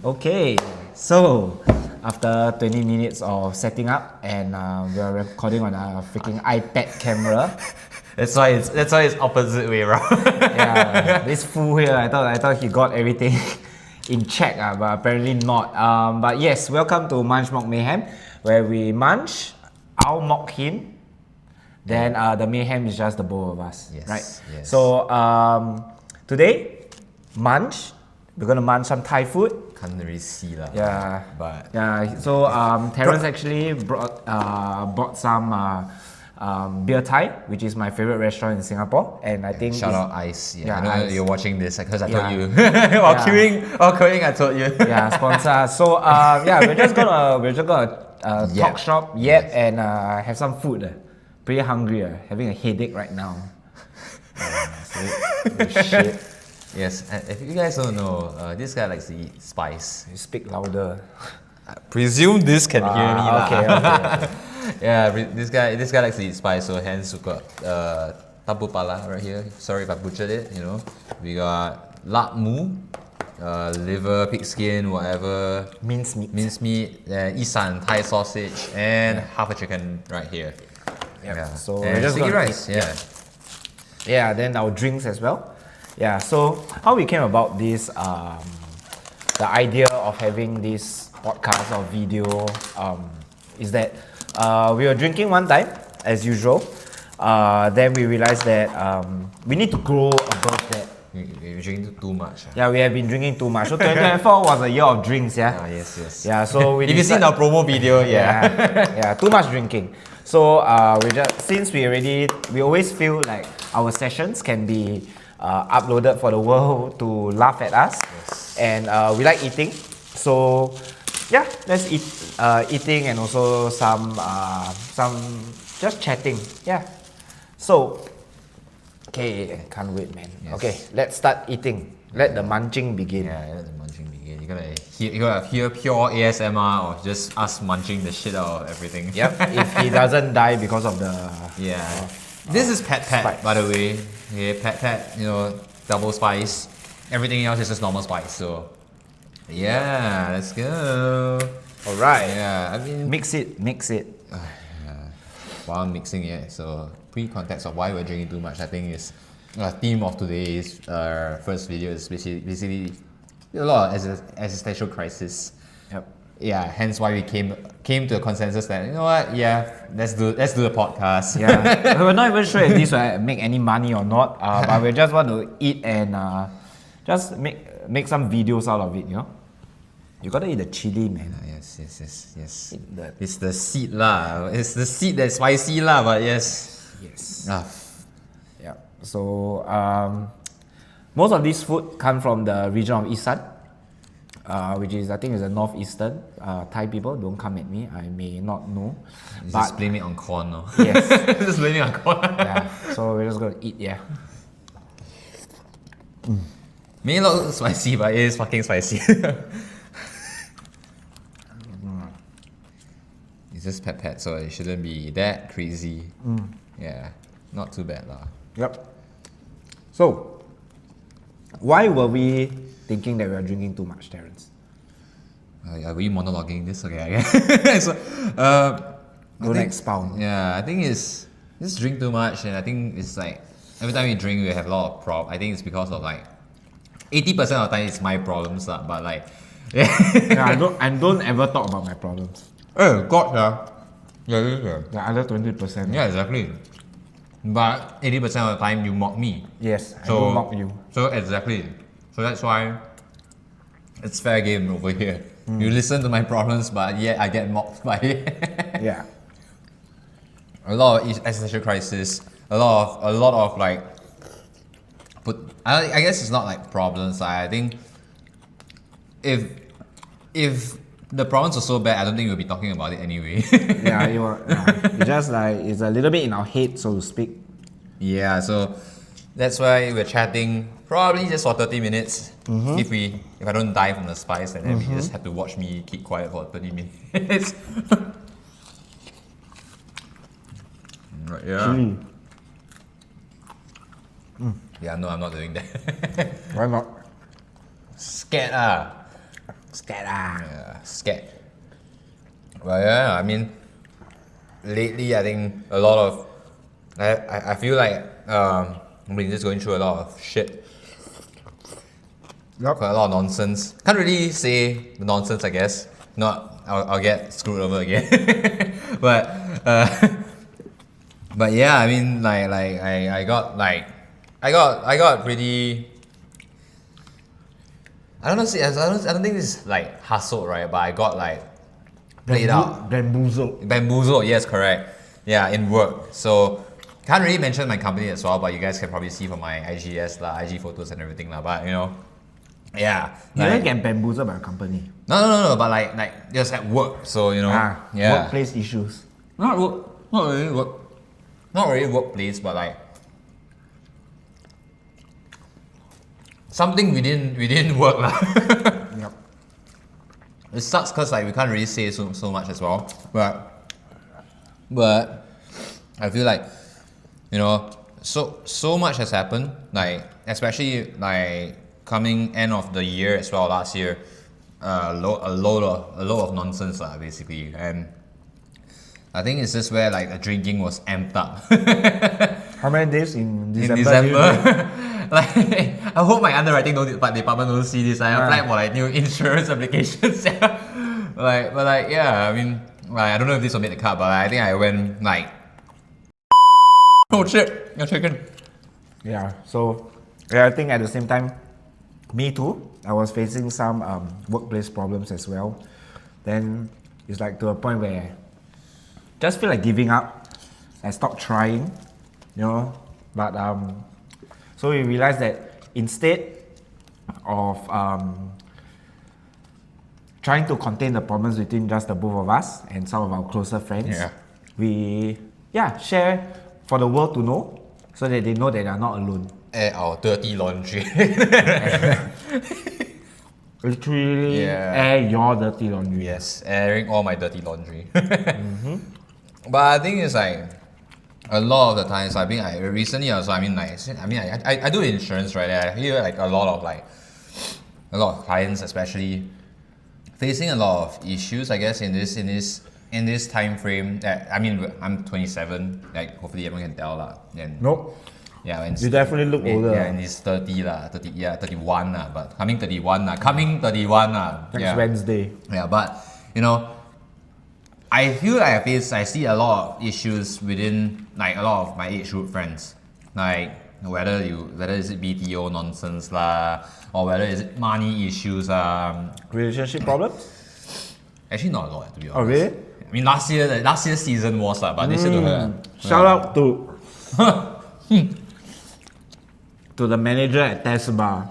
Okay, so after 20 minutes of setting up and we're recording on a freaking iPad camera. That's why it's opposite way around. Yeah, this fool here, I thought he got everything in check, but apparently not. But yes, welcome to Munch Mock Mayhem, where we munch, I'll mock him, then the mayhem is just the both of us, Yes, right? yes. So today, munch, we're gonna munch some Thai food. Can't really see lah. Yeah, But yeah. So Terrence actually bought some Beer Thai, which is my favorite restaurant in Singapore, and I think shout out Ice. Yeah, yeah, I know Ice. you're watching this because I told Yeah. you. While queuing, I told you. yeah, sponsor. So yeah, we're just gonna talk shop, and have some food. Pretty hungry. Having a headache right now. Shit. Yes, and if you guys don't know, this guy likes to eat spice. You speak louder. I presume this can hear me lah. Okay. Yeah, this guy likes to eat spice, so hence we got tapu pala right here. Sorry if I butchered it. You know, we got lap mu, liver, pig skin, whatever. Mincemeat. Mincemeat, Esan Thai sausage, and half a chicken right here. Yep. Yeah. So and we're just sticky gonna rice. eat. Yeah. Yeah, then our drinks as well. Yeah, so how we came about this, the idea of having this podcast or video is that we were drinking one time, as usual. Then we realized that we need to grow above that. You're drinking too much. Yeah, we have been drinking too much. So 2024 was a year of drinks, yeah? Yes. Yeah, so we If you've seen our promo video, yeah, too much drinking. So since we always feel like our sessions can be uploaded for the world to laugh at us, and we like eating. So yeah, let's eat, eating and also some just chatting. Yeah. So okay, can't wait, man. Yes. Okay, let's start eating. Let the munching begin. Yeah, let the munching begin. You gotta hear pure ASMR or just us munching the shit out of everything. Yep. If he doesn't die because of the Yeah. This is Pat, spice. by the way. Yeah, Pat, you know, double spice. Everything else is just normal spice. So, yeah, let's go. All right. Yeah, I mean, Mix it. while I'm mixing it, so pre-context of why we're drinking too much, I think is theme of today's first video is basically a lot of existential crisis. Yep. Yeah, hence why we came to a consensus that, you know what, yeah, let's do the podcast. Yeah. We're not even sure if this will make any money or not, but we just want to eat and just make some videos out of it, you know? You gotta eat the chili, man. Yes. Eat the- It's the seed lah. It's the seed that's spicy lah, but yes. Yes. Yeah. So most of this food come from the region of Esan, which is, I think, is the northeastern. Thai people, don't come at me. I may not know. Just blame it on corn, no? Yes. Just blame it on corn. Yeah. So we're just gonna eat. Yeah. May not look spicy, but it is fucking spicy. It's just pet, so it shouldn't be that crazy. Yeah, not too bad lah. Yep. So, why were we thinking that we are drinking too much, Terrence? Are we monologuing this? Okay, I guess. So, Don't expound. yeah, I think it's just drink too much, and I think it's like every time we drink, we have a lot of problems. I think it's because of like 80% of the time it's my problems lah, but like Yeah, I don't ever talk about my problems. oh god, yeah, yeah. The other 20%. Yeah, exactly. But 80% of the time you mock me. Yes, I So do mock you. So exactly. So that's why it's fair game over here. You listen to my problems, but yet I get mocked by it. Yeah. A lot of existential crisis. A lot of like. I guess it's not like problems. I think if the problems are so bad, I don't think we'll be talking about it anyway. Yeah, it's just like, it's a little bit in our head, so to speak. Yeah, so that's why we're chatting probably just for 30 minutes. If I don't die from the spice, and then we just have to watch me keep quiet for 30 minutes. Right, yeah. Yeah, no, I'm not doing that. Why not? Scared ah. Scared Yeah, scared. Well, yeah, I mean, lately I think a lot of, I feel like I've been just going through a lot of shit. Yep. Quite a lot of nonsense. Can't really say nonsense, I guess. Not, I'll get screwed over again. but but yeah, I mean, I got pretty. I don't know. See, I don't think this is like hustled, right? But I got like played out. Bamboozled. Bamboozled, yes, correct. Yeah, in work. So can't really mention my company as well, but you guys can probably see from my IGS lah, IG photos and everything lah. But you know, yeah. You don't get bamboozled by a company. No. But like just at work. So you know, yeah. Workplace issues. Not really workplace, but like something we didn't work lah. Yep. It sucks because like we can't really say so much as well. But I feel like, you know, so much has happened. Like especially like coming end of the year as well last year, a load of nonsense basically. And I think it's just where like the drinking was amped up. How many days in December? In December. Like, I hope my underwriting department don't see this. I applied for like new insurance applications. but like yeah, I mean, like, I don't know if this will make the cut, but I think I went like, oh shit, you're chicken. Yeah. So yeah, I think at the same time, me too. I was facing some workplace problems as well. Then it's like to a point where just feel like giving up. I stopped trying, you know. But so we realized that instead of trying to contain the problems between just the both of us and some of our closer friends, we share for the world to know, so that they know that they are not alone. Air our dirty laundry. Literally, air your dirty laundry. Yes, airing all my dirty laundry. But I think it's like a lot of the times. I mean, recently also. I do insurance, right? I hear like a lot of clients, especially facing a lot of issues. I guess in this time frame. I mean, I'm 27. Like hopefully everyone can tell lah. Nope. Yeah, and You definitely look older. Yeah, and he's 30 lah, 31 lah, but coming 31 lah. Next Wednesday. Yeah, but you know, I feel like I see a lot of issues within like a lot of my age group friends, like whether is it BTO nonsense lah, or whether is it money issues Relationship problems? Actually, not a lot to be honest. Oh really? I mean, last year's season was lah, but this year don't have. Shout out to the manager at Test Bar.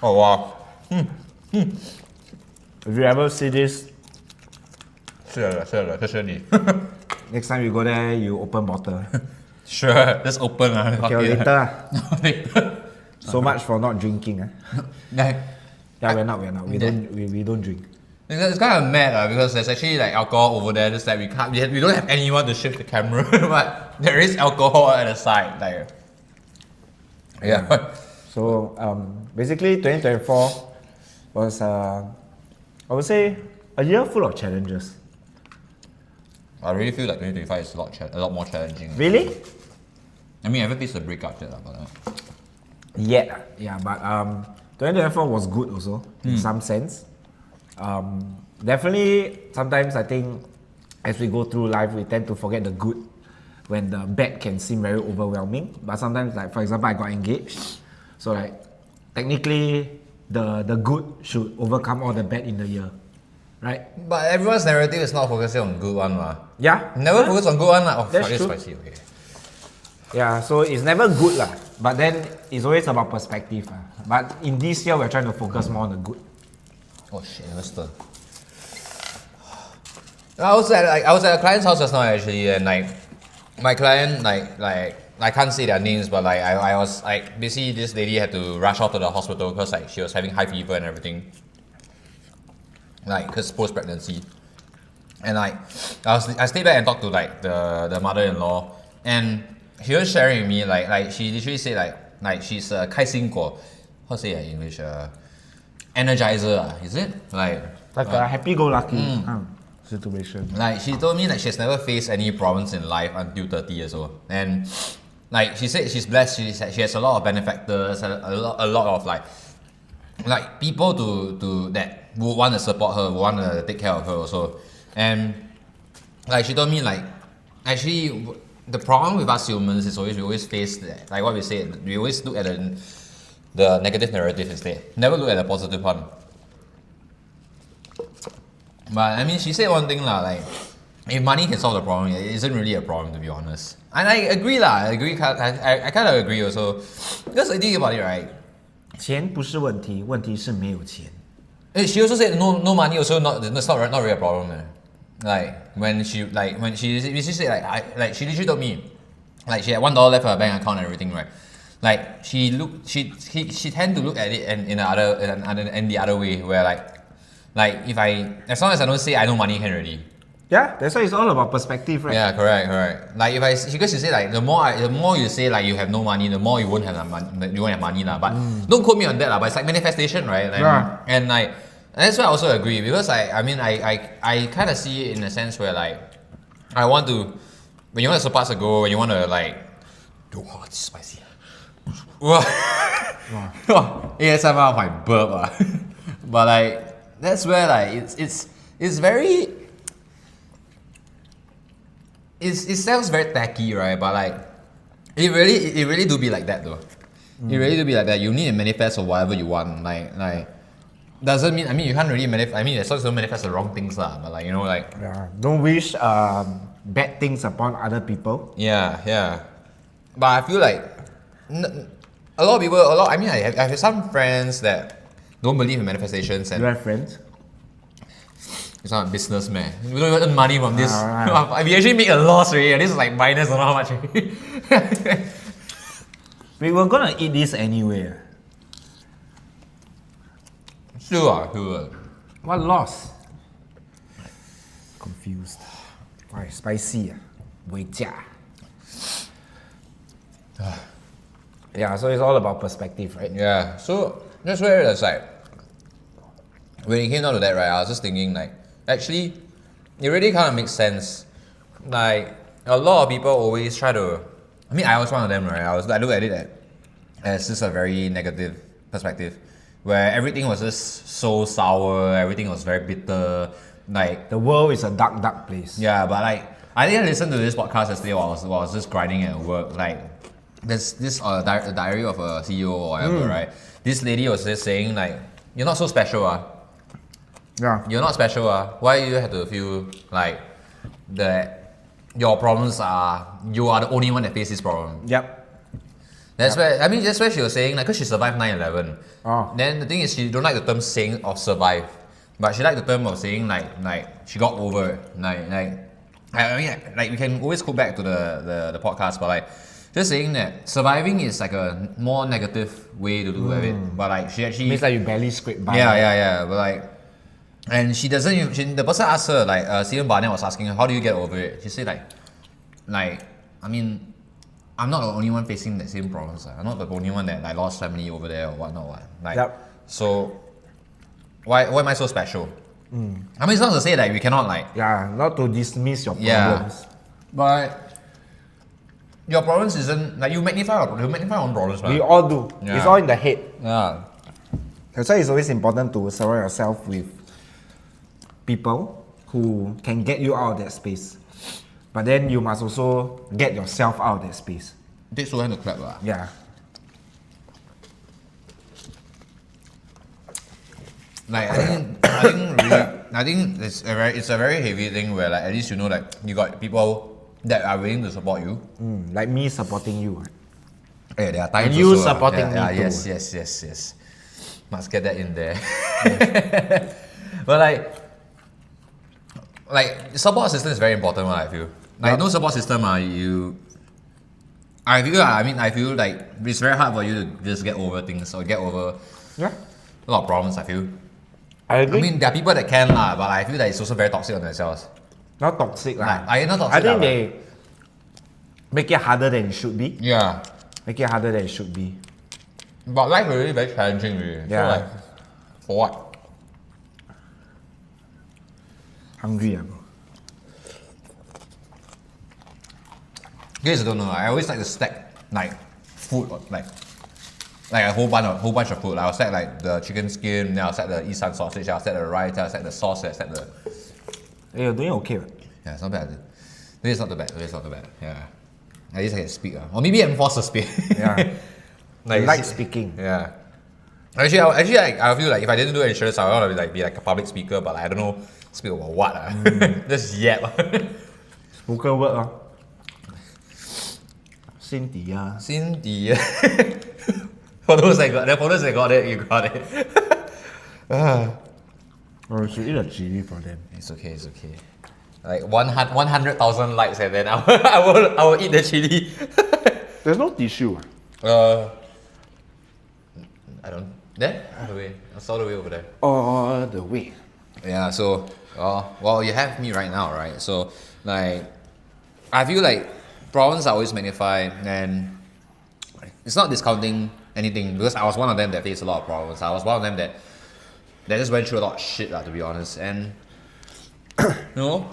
Oh wow. If you ever see this, 是了，这是你。 next time you go there, you open bottle. Sure, just open Okay, later. later. So much for not drinking. Like, Yeah, we're not. We don't drink. it's kind of mad because there's actually like alcohol over there. Just like we don't have anyone to shift the camera, but there is alcohol at the side. Like, yeah. So basically, 2024 was I would say a year full of challenges. I really feel like 2025 is a lot more challenging. Really? I mean, I haven't faced a breakout yet, but Yeah, but 2024 was good also in some sense. Definitely, sometimes I think as we go through life, we tend to forget the good when the bad can seem very overwhelming. But sometimes, like for example, I got engaged, so like technically the good should overcome all the bad in the year, right? But everyone's narrative is not focusing on good one lah. Yeah. Never focus on good one lah. Oh, That's fuck, it's true. spicy. Okay. Yeah, so it's never good lah. But then it's always about perspective lah. But in this year, we're trying to focus more on the good. Oh shit, never stir. I was at a client's house just now actually, and like my client like I can't say their names, but like I was like basically this lady had to rush out to the hospital because like she was having high fever and everything, like because post pregnancy, and like I stayed back and talked to like the mother-in-law, and she was sharing with me like she literally said like she's 开心果, how to say in English energizer, is it? Like a happy-go-lucky situation. Like she told me like she's never faced any problems in life until 30 years old, and like she said she's blessed. She has a lot of benefactors, a lot of like people to that would want to support her, would want to take care of her also, and like she told me like actually the problem with us humans is we always face that, like what we said, we always look at the negative narrative instead, never look at the positive one. But I mean, she said one thing lah, like if money can solve the problem, it isn't really a problem to be honest. And I agree lah, I kind of agree also, because I think about it, right? 钱不是问题，问题是没有钱。She also said no money also not really a problem. Like when she said like she literally told me like she had $1 left in her bank account and everything, right? Like she tend to look at it and in the other way where like if as long as I don't say I know money can already. Yeah, that's why it's all about perspective, right? Yeah, correct. Like because you say like the more you say like you have no money, the more you won't have money lah. But don't quote me on that lah. But it's like manifestation, right? Like, yeah. And like that's why I also agree, because I kind of see it in a sense where like I want to, when you want to surpass a goal, when you want to like it's spicy. Wow. ASMR of my burp. But like that's where like it's very. It sounds very tacky, right? But like, it really do be like that though. It really do be like that. You need to manifest or whatever you want. Like doesn't mean, I mean, you can't really manifest. I mean, as long as you don't manifest the wrong things lah. But like, you know, like don't wish bad things upon other people. Yeah. But I feel like a lot of people, I mean, I have some friends that don't believe in manifestations. And you have friends? It's not a business, man. We don't even earn money from this. We actually make a loss already, and this is like minus, I don't know how much. We were gonna eat this anyway. Sure. What loss? Confused. Why spicy? Yeah, so it's all about perspective, right? Yeah, so that's where it's like, when it came down to that, right, I was just thinking like, actually, it really kind of makes sense. Like, a lot of people always try to, I mean, I was one of them, right? I look at it as just a very negative perspective, where everything was just so sour, everything was very bitter. Like, the world is a dark place. Yeah, but like, I think I listened to this podcast yesterday while I was just grinding at work. Like, there's this diary of a CEO or whatever, right? This lady was just saying like, you're not so special, Yeah. You're not special, Why do you have to feel like that your problems you are the only one that faces this problem? Yep. That's where she was saying, like, because she survived 9/11. Then the thing is, she don't like the term saying of survive, but she like the term of saying like she got over it. I mean, like we can always go back to the podcast, but like just saying that surviving is like a more negative way to do it. But like she actually means like you barely scrape by. Yeah. But like, and she doesn't even, the person asked her, like, Stephen Barnett was asking her, how do you get over it? She said, like, I mean, I'm not the only one facing the same problems. I'm not the only one that like lost family over there or whatnot. Like, so, why am I so special? I mean, it's not to say that we cannot like... Yeah, not to dismiss your problems. But your problems isn't, like, you magnify your own problems, right? We all do. Yeah. It's all in the head. Yeah. That's why it's always important to surround yourself with people who can get you out of that space. But then you must also get yourself out of that space. Take so hand to clap, lah. Yeah. Like I think it's a very heavy thing where like at least you know like you got people that are willing to support you. Like me supporting you. Yeah, there are times and you also, supporting me too. Yes. Must get that in there. But like support system is very important, I feel. Like no support system, I feel like it's very hard for you to just get over things or get over a lot of problems, I feel. I agree. I mean, there are people that can, but I feel that it's also very toxic on themselves. Not toxic, not toxic. I think they make it harder than it should be. Yeah. Make it harder than it should be. But life is really very challenging, really. Yeah. For what? Hungry, bro. You guys don't know. I always like to stack like food, like a whole bunch of food. I'll stack like the chicken skin, then I'll stack the Esan sausage, I'll stack the rice, I'll stack the sauce, I'll stack the. Hey, you're doing okay, right? Yeah, it's not bad. It's not too bad. It's not too bad. Yeah. At least I can speak. Or maybe I'm forced to speak. Yeah. like speaking. Yeah. Actually, I feel like if I didn't do insurance, I would want to be like a public speaker, but I don't know speak about what. Just yet. Spoken word, Cynthia. Cindy. For those that got it, you got it. Oh, you should eat a chili for them. It's okay. Like 100,000 likes and then I will eat the chili. There's no tissue. I don't. There? All the way. It's all the way over there. All the way. Yeah, so, well, you have me right now, right? So, like, I feel like problems are always magnified, and it's not discounting anything, because I was one of them that faced a lot of problems. I was one of them that just went through a lot of shit, to be honest. And, you know,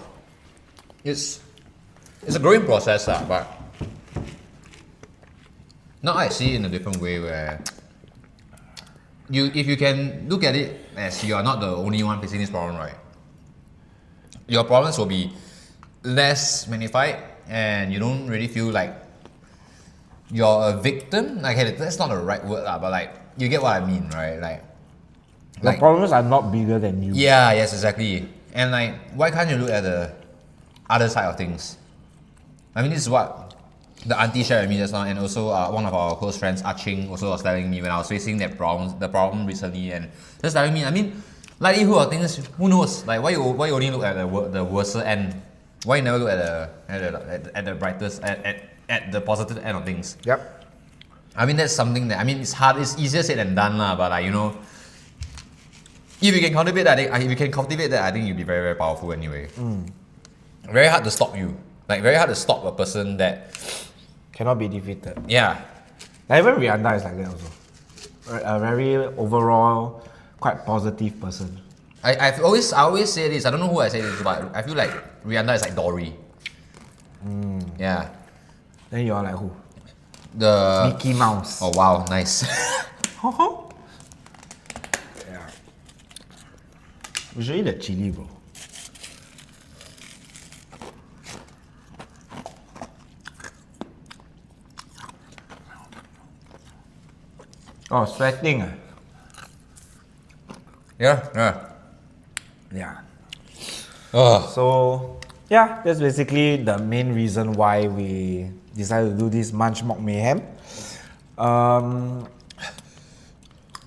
it's a growing process, but now I see it in a different way where if you can look at it as you are not the only one facing this problem, right? Your problems will be less magnified, and you don't really feel like you're a victim. Like, that's not the right word, but like, you get what I mean, right? The problems are not bigger than you. Yeah, yes, exactly. And like, why can't you look at the other side of things? I mean, this is what the auntie shared with me just now, and also one of our close friends, Ching, also was telling me when I was facing the problem recently, and just telling me, I mean, likelihood of things, who knows? Like, why you only look at the worst end? Why you never look at the brightest, at the positive end of things? Yep. I mean, that's something that, I mean, it's hard, it's easier said than done, but like, you know, if you can cultivate that, I think you'll be very, very powerful anyway. Very hard to stop you. Like, very hard to stop a person that cannot be defeated. Yeah. Like, even Rihanna is like that also. A very overall, quite positive person. I always say this, I don't know who I say this, but I feel like Rihanna is like Dory. Yeah. Then you're like who? The Mickey Mouse. Oh wow, nice. Yeah. We should eat the chili, bro. Oh, sweating. Yeah. Yeah. Oh. So, yeah, that's basically the main reason why we decided to do this Munch Mock Mayhem. Sorry,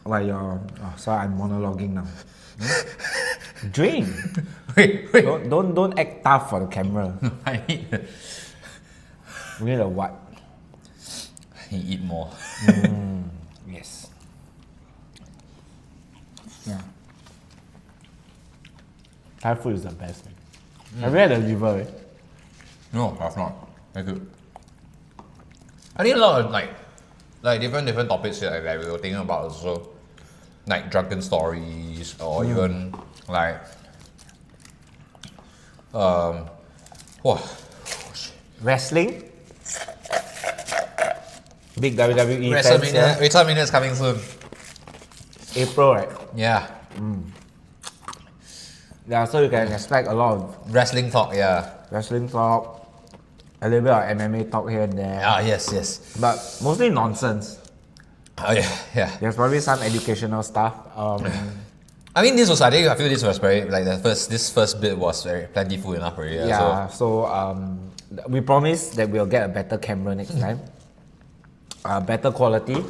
I'm monologuing now. Drink. Wait. Don't act tough for the camera. I need We need a what? to eat more. Yes. Yeah. Thai food is the best, man. Have you had the liver? Eh? No, I've not. Thank you. I think a lot of like different topics here that we were thinking about also, like drunken stories, or even like Wrestling. Big WWE fans here. WrestleMania is coming soon. April, right? Yeah. Yeah, so you can expect a lot of Wrestling talk, yeah. wrestling talk, a little bit of MMA talk here and there. Ah, yes. But mostly nonsense. Oh yeah. There's probably some educational stuff. I mean, I feel this was very, like this first bit was very plentiful enough already. Yeah, so we promise that we'll get a better camera next time. Better quality.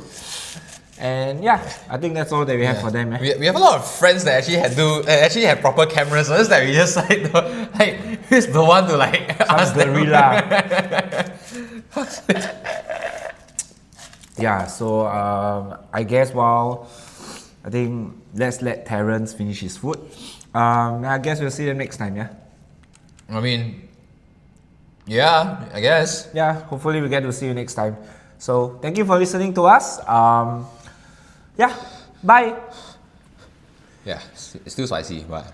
And yeah, I think that's all that we have for them. We have a lot of friends that actually have proper cameras. So it's that we just like who's the one to like ask them. Guerrilla. Yeah, so I guess I think let's let Terrence finish his food. I guess we'll see them next time, yeah? I mean, yeah, I guess. Yeah, hopefully we get to see you next time. So thank you for listening to us. Yeah, bye. Yeah, it's still spicy, but